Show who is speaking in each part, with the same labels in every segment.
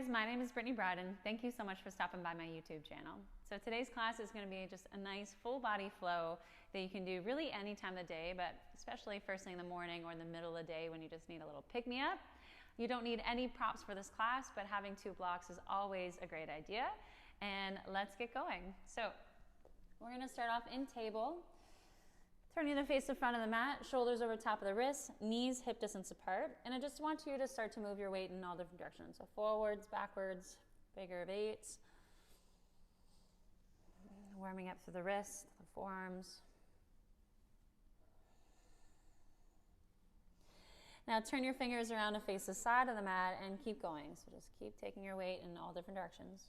Speaker 1: guys, my name is Brittany Bryden. Thank you so much for stopping by my YouTube channel. So today's class is going to be just a nice full body flow that you can do really any time of the day, but especially first thing in the morning or in the middle of the day when you just need a little pick-me-up. You don't need any props for this class, but having 2 blocks is always a great idea. And let's get going. So we're going to start off in table. Turning the face to front of the mat, shoulders over top of the wrists, knees hip distance apart. And I just want you to start to move your weight in all different directions. So forwards, backwards, figure of 8s. Warming up through the wrists, the forearms. Now turn your fingers around to face the side of the mat and keep going. So just keep taking your weight in all different directions.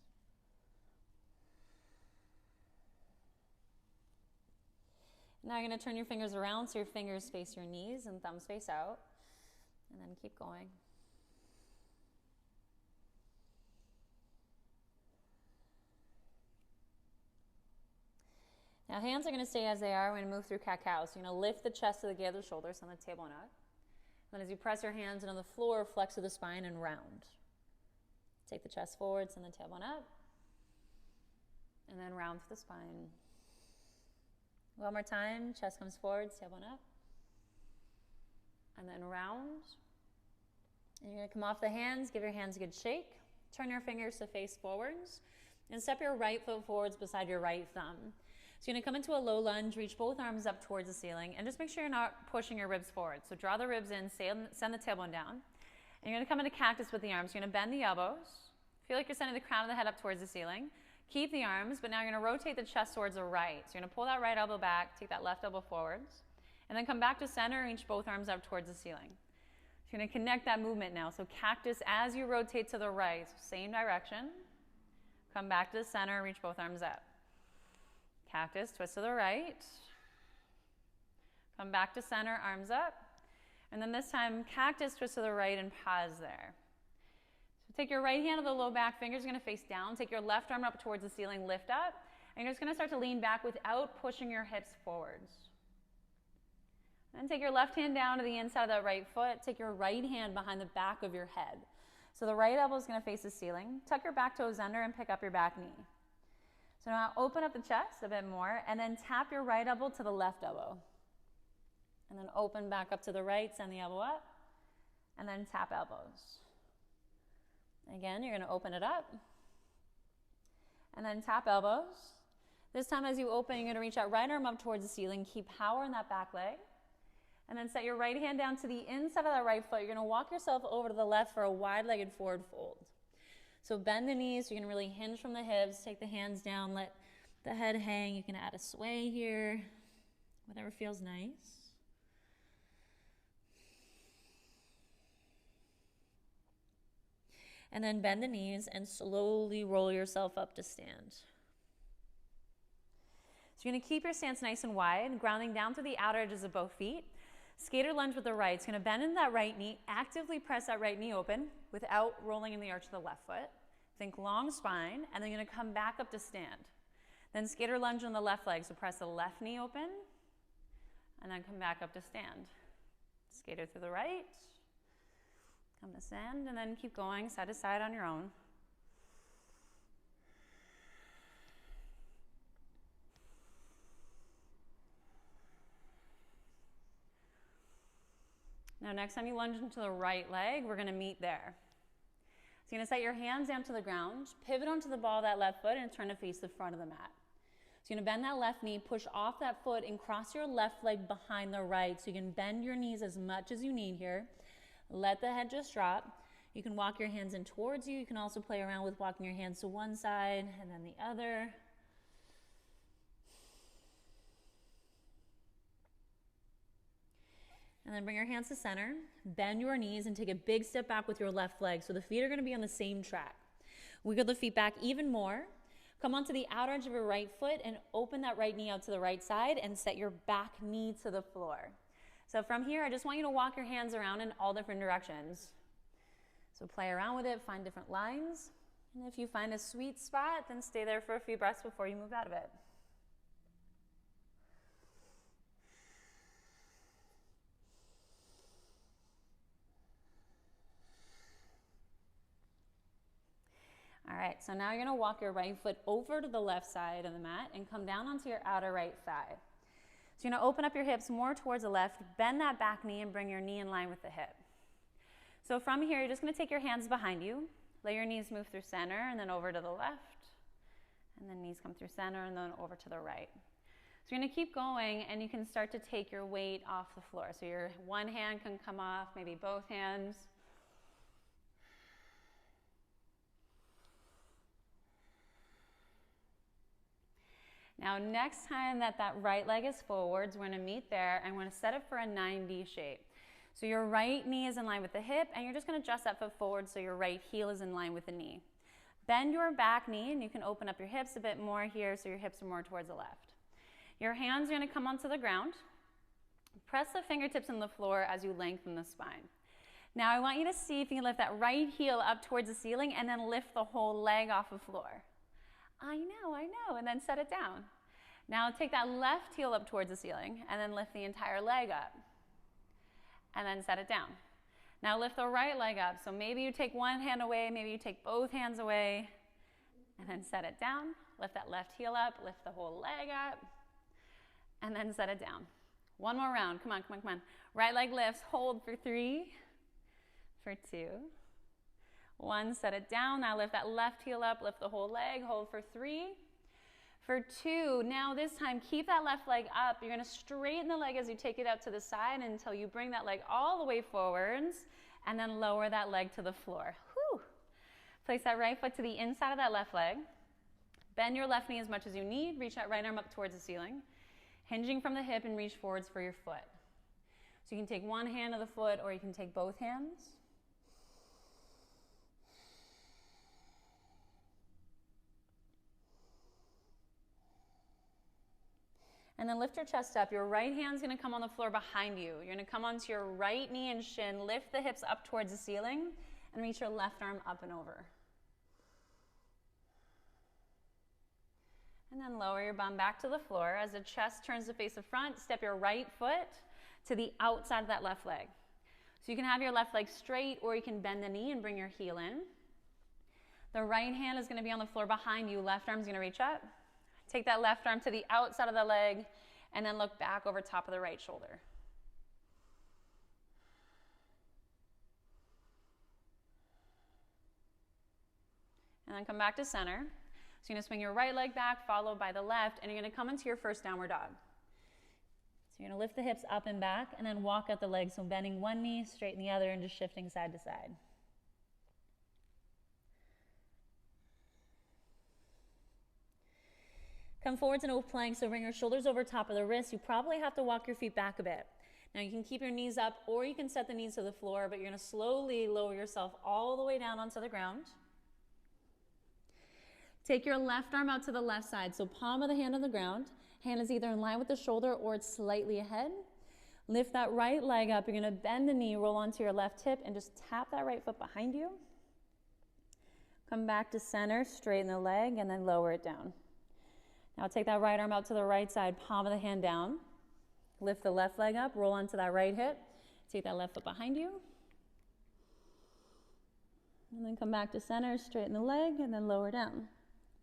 Speaker 1: Now you're going to turn your fingers around so your fingers face your knees and thumbs face out. And then keep going. Now hands are going to stay as they are. We're going to move through cat-cow. So you're going to lift the chest to the gathered shoulders on the table and up. Then as you press your hands into the floor, flex to the spine and round. Take the chest forward, send the tailbone up. And then round through the spine. One more time, chest comes forward, tailbone up. And then round. And you're going to come off the hands, give your hands a good shake. Turn your fingers to face forwards. And step your right foot forwards beside your right thumb. So you're going to come into a low lunge, reach both arms up towards the ceiling, and just make sure you're not pushing your ribs forward. So draw the ribs in, send the tailbone down. And you're going to come into cactus with the arms. You're going to bend the elbows. Feel like you're sending the crown of the head up towards the ceiling. Keep the arms, but now you're going to rotate the chest towards the right. So you're going to pull that right elbow back, take that left elbow forwards, and then come back to center, reach both arms up towards the ceiling. So you're going to connect that movement now. So cactus as you rotate to the right, so same direction. Come back to the center, reach both arms up. Cactus, twist to the right. Come back to center, arms up. And then this time, cactus, twist to the right and pause there. Take your right hand to the low back, fingers are going to face down. Take your left arm up towards the ceiling, lift up. And you're just going to start to lean back without pushing your hips forwards. Then take your left hand down to the inside of that right foot. Take your right hand behind the back of your head. So the right elbow is going to face the ceiling. Tuck your back toes under and pick up your back knee. So now open up the chest a bit more and then tap your right elbow to the left elbow. And then open back up to the right, send the elbow up. And then tap elbows. Again, you're going to open it up and then tap elbows. This time as you open, you're going to reach that right arm up towards the ceiling. Keep power in that back leg. And then set your right hand down to the inside of that right foot. You're going to walk yourself over to the left for a wide-legged forward fold. So bend the knees so you can really hinge from the hips. Take the hands down, let the head hang. You can add a sway here, whatever feels nice. And then bend the knees and slowly roll yourself up to stand. So you're going to keep your stance nice and wide, grounding down through the outer edges of both feet. Skater lunge with the right. So you're going to bend in that right knee, actively press that right knee open without rolling in the arch of the left foot. Think long spine, and then you're going to come back up to stand. Then skater lunge on the left leg. So press the left knee open, and then come back up to stand. Skater through the right. Come to stand, and then keep going side to side on your own. Now next time you lunge into the right leg, we're going to meet there. So you're going to set your hands down to the ground, pivot onto the ball of that left foot, and turn to face the front of the mat. So you're going to bend that left knee, push off that foot, and cross your left leg behind the right. So you can bend your knees as much as you need here. Let the head just drop. You can walk your hands in towards you. You can also play around with walking your hands to one side and then the other. And then bring your hands to center. Bend your knees and take a big step back with your left leg. So the feet are going to be on the same track. Wiggle the feet back even more. Come onto the outer edge of your right foot and open that right knee out to the right side and set your back knee to the floor. So from here, I just want you to walk your hands around in all different directions. So play around with it, find different lines. And if you find a sweet spot, then stay there for a few breaths before you move out of it. right, so now you're gonna walk your right foot over to the left side of the mat and come down onto your outer right thigh. So you're gonna open up your hips more towards the left, bend that back knee and bring your knee in line with the hip. So from here, you're just gonna take your hands behind you, let your knees move through center and then over to the left, and then knees come through center and then over to the right. So you're gonna keep going and you can start to take your weight off the floor. So your one hand can come off, maybe both hands. Now next time that right leg is forwards, we're gonna meet there and we're gonna set it for a 9D shape. So your right knee is in line with the hip and you're just gonna adjust that foot forward so your right heel is in line with the knee. Bend your back knee and you can open up your hips a bit more here so your hips are more towards the left. Your hands are gonna come onto the ground. Press the fingertips on the floor as you lengthen the spine. Now I want you to see if you can lift that right heel up towards the ceiling and then lift the whole leg off the floor. I know, and then set it down. Now take that left heel up towards the ceiling and then lift the entire leg up. And then set it down. Now lift the right leg up. So maybe you take one hand away, maybe you take both hands away, and then set it down. Lift that left heel up, lift the whole leg up, and then set it down. One more round, come on. Right leg lifts, hold for 3, for 2, 1, set it down. Now lift that left heel up, lift the whole leg, hold for 3, for 2. Now this time, keep that left leg up. You're gonna straighten the leg as you take it out to the side until you bring that leg all the way forwards and then lower that leg to the floor. Whew. Place that right foot to the inside of that left leg. Bend your left knee as much as you need. Reach that right arm up towards the ceiling. Hinging from the hip and reach forwards for your foot. So you can take one hand of the foot or you can take both hands. And then lift your chest up. Your right hand's gonna come on the floor behind you. You're gonna come onto your right knee and shin, lift the hips up towards the ceiling, and reach your left arm up and over. And then lower your bum back to the floor. As the chest turns to face the front, step your right foot to the outside of that left leg. So you can have your left leg straight or you can bend the knee and bring your heel in. The right hand is gonna be on the floor behind you. Left arm's gonna reach up. Take that left arm to the outside of the leg and then look back over top of the right shoulder. And then come back to center. So you're gonna swing your right leg back, followed by the left, and you're gonna come into your first downward dog. So you're gonna lift the hips up and back and then walk out the legs. So bending one knee, straighten the other, and just shifting side to side. Come forwards in oak plank, so bring your shoulders over top of the wrists. You probably have to walk your feet back a bit. Now you can keep your knees up or you can set the knees to the floor, but you're gonna slowly lower yourself all the way down onto the ground. Take your left arm out to the left side, so palm of the hand on the ground. Hand is either in line with the shoulder or it's slightly ahead. Lift that right leg up. You're gonna bend the knee, roll onto your left hip, and just tap that right foot behind you. Come back to center, straighten the leg, and then lower it down. Now take that right arm out to the right side, palm of the hand down. Lift the left leg up, roll onto that right hip. Take that left foot behind you. And then come back to center, straighten the leg, and then lower down.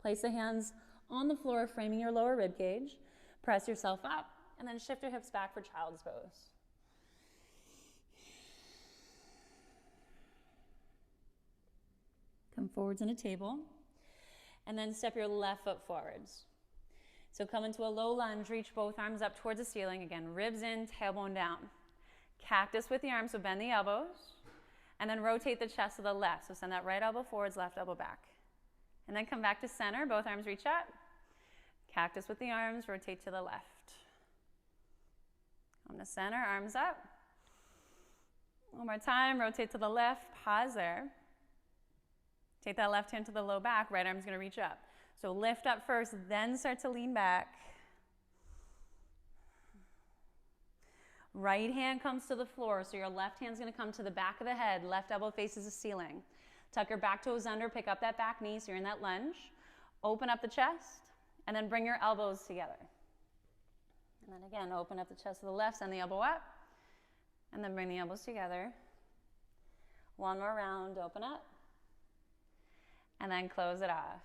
Speaker 1: Place the hands on the floor, framing your lower rib cage. Press yourself up, and then shift your hips back for child's pose. Come forwards in a table, and then step your left foot forwards. So come into a low lunge, reach both arms up towards the ceiling. Again, ribs in, tailbone down. Cactus with the arms, so bend the elbows, and then rotate the chest to the left. So send that right elbow forwards, left elbow back. And then come back to center, both arms reach up. Cactus with the arms, rotate to the left. Come to center, arms up. One more time, rotate to the left, pause there. Take that left hand to the low back, right arm's gonna reach up. So lift up first, then start to lean back. Right hand comes to the floor, so your left hand's gonna come to the back of the head, left elbow faces the ceiling. Tuck your back toes under, pick up that back knee, so you're in that lunge. Open up the chest, and then bring your elbows together. And then again, open up the chest to the left, send the elbow up, and then bring the elbows together. One more round, open up. and then close it off.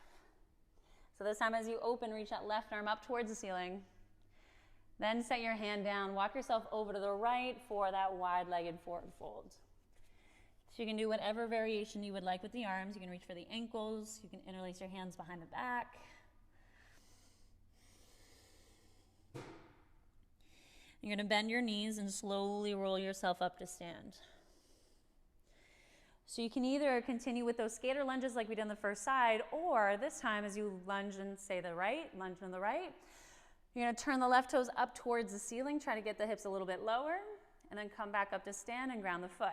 Speaker 1: So this time as you open, reach that left arm up towards the ceiling. Then set your hand down, walk yourself over to the right for that wide-legged forward fold. So you can do whatever variation you would like with the arms. You can reach for the ankles. You can interlace your hands behind the back. You're going to bend your knees and slowly roll yourself up to stand. So you can either continue with those skater lunges like we did on the first side, or this time as you lunge and say the right, lunge on the right, you're going to turn the left toes up towards the ceiling, try to get the hips a little bit lower, and then come back up to stand and ground the foot.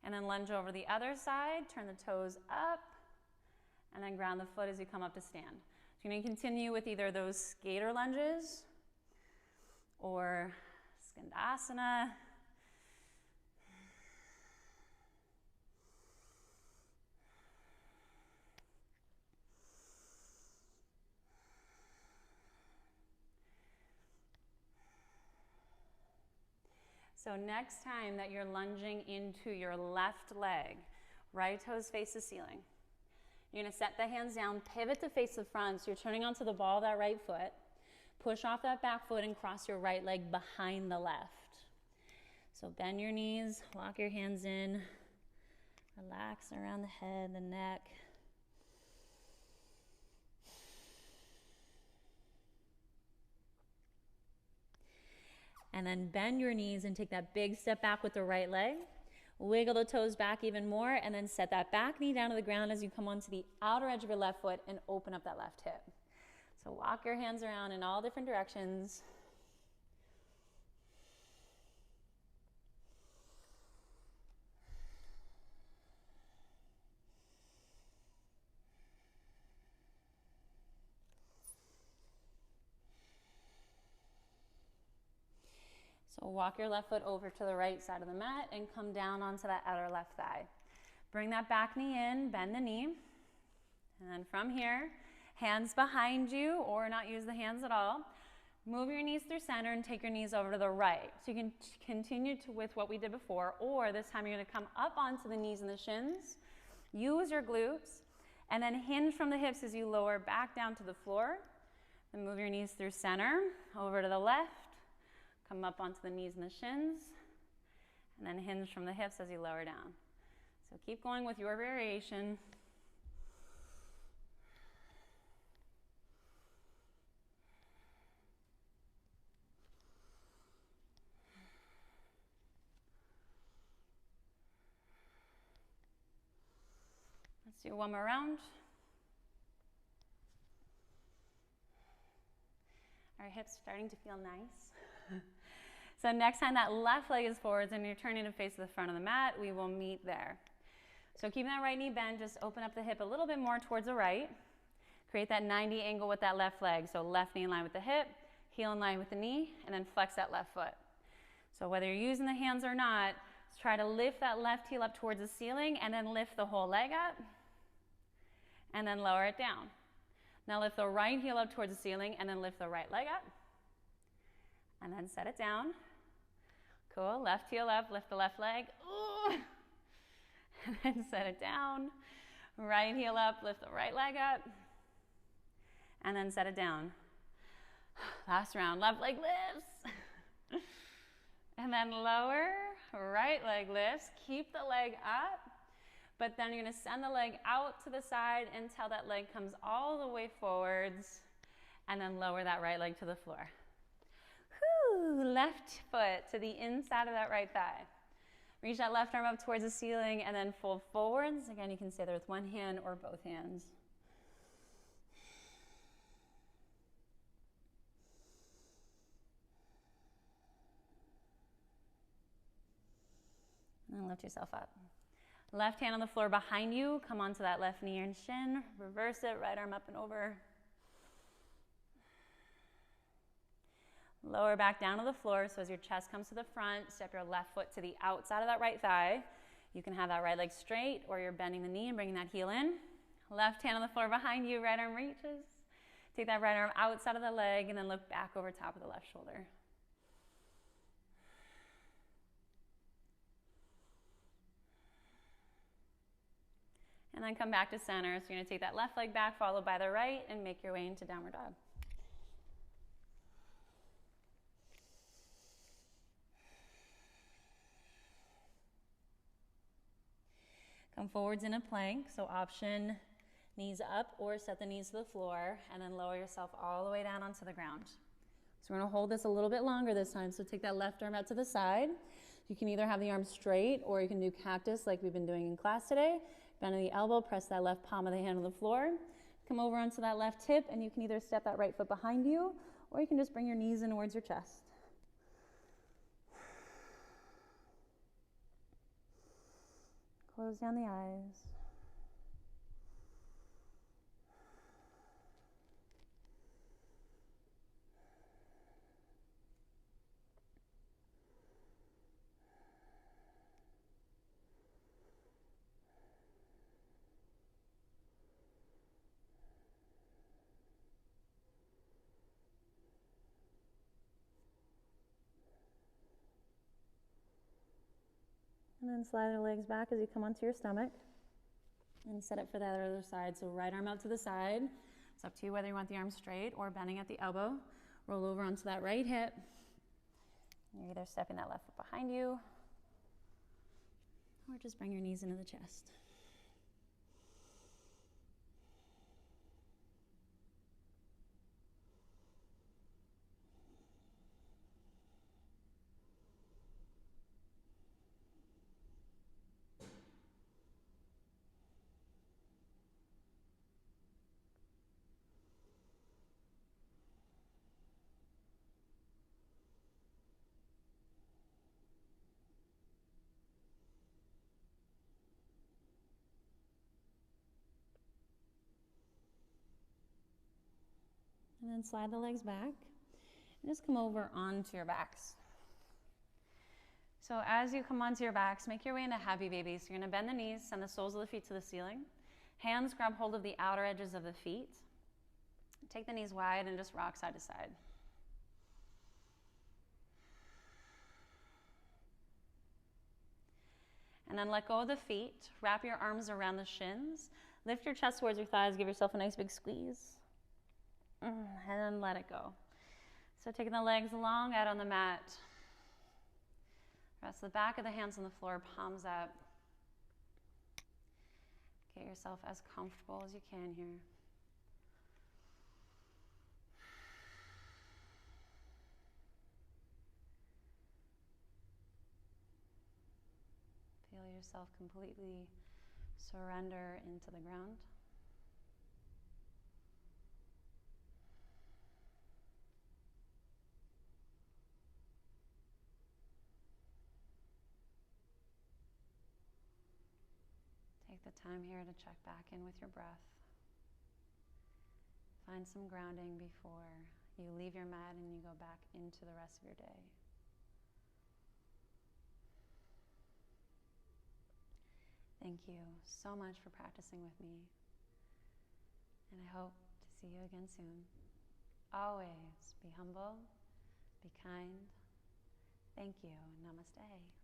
Speaker 1: And then lunge over the other side, turn the toes up, and then ground the foot as you come up to stand. So you're going to continue with either those skater lunges or Skandasana. So next time that you're lunging into your left leg, right toes face the ceiling. You're going to set the hands down, pivot to face the front, so you're turning onto the ball of that right foot. Push off that back foot and cross your right leg behind the left. So bend your knees, lock your hands in, relax around the head, the neck. And then bend your knees and take that big step back with the right leg. Wiggle the toes back even more, and then set that back knee down to the ground as you come onto the outer edge of your left foot and open up that left hip. So walk your hands around in all different directions. So walk your left foot over to the right side of the mat and come down onto that outer left thigh. Bring that back knee in, bend the knee. And then from here, hands behind you, or not use the hands at all. Move your knees through center and take your knees over to the right. So you can continue with what we did before, or this time you're going to come up onto the knees and the shins. Use your glutes, and then hinge from the hips as you lower back down to the floor. Then move your knees through center, over to the left. Come up onto the knees and the shins, and then hinge from the hips as you lower down. So keep going with your variation. Let's do one more round. Our hips starting to feel nice. So next time that left leg is forwards and you're turning to face the front of the mat, we will meet there. So keeping that right knee bent, just open up the hip a little bit more towards the right. Create that 90 angle with that left leg. So left knee in line with the hip, heel in line with the knee, and then flex that left foot. So whether you're using the hands or not, try to lift that left heel up towards the ceiling and then lift the whole leg up and then lower it down. Now lift the right heel up towards the ceiling and then lift the right leg up and then set it down. Cool, left heel up, lift the left leg. Ooh. And then set it down. Right heel up, lift the right leg up and then set it down. Last round, left leg lifts. And then lower, right leg lifts. Keep the leg up, but then you're gonna send the leg out to the side until that leg comes all the way forwards, and then lower that right leg to the floor. Whew, left foot to the inside of that right thigh. Reach that left arm up towards the ceiling and then fold forwards. Again, you can stay there with one hand or both hands. And then lift yourself up. Left hand on the floor behind you. Come onto that left knee and shin. Reverse it, right arm up and over. Lower back down to the floor, so as your chest comes to the front, step your left foot to the outside of that right thigh. You can have that right leg straight, or you're bending the knee and bringing that heel in. Left hand on the floor behind you, right arm reaches. Take that right arm outside of the leg and then look back over top of the left shoulder. And then come back to center. So you're going to take that left leg back, followed by the right, and make your way into downward dog. Come forwards in a plank. So option knees up or set the knees to the floor, and then lower yourself all the way down onto the ground. So we're going to hold this a little bit longer this time. So take that left arm out to the side. You can either have the arm straight or you can do cactus like we've been doing in class today. Bend at the elbow, press that left palm of the hand on the floor. Come over onto that left hip, and you can either step that right foot behind you or you can just bring your knees in towards your chest. Close down the eyes. And then slide the legs back as you come onto your stomach. And set it for the other side. So right arm out to the side. It's up to you whether you want the arm straight or bending at the elbow. Roll over onto that right hip. You're either stepping that left foot behind you or just bring your knees into the chest. And then slide the legs back and just come over onto your backs. So as you come onto your backs, make your way into happy baby. So you're going to bend the knees, send the soles of the feet to the ceiling. Hands grab hold of the outer edges of the feet. Take the knees wide and just rock side to side. And then let go of the feet. Wrap your arms around the shins. Lift your chest towards your thighs. Give yourself a nice big squeeze. And then let it go. So taking the legs long out on the mat. Rest the back of the hands on the floor, palms up. Get yourself as comfortable as you can here. Feel yourself completely surrender into the ground. Take the time here to check back in with your breath. Find some grounding before you leave your mat and you go back into the rest of your day. Thank you so much for practicing with me, and I hope to see you again soon. Always be humble, be kind. Thank you. Namaste.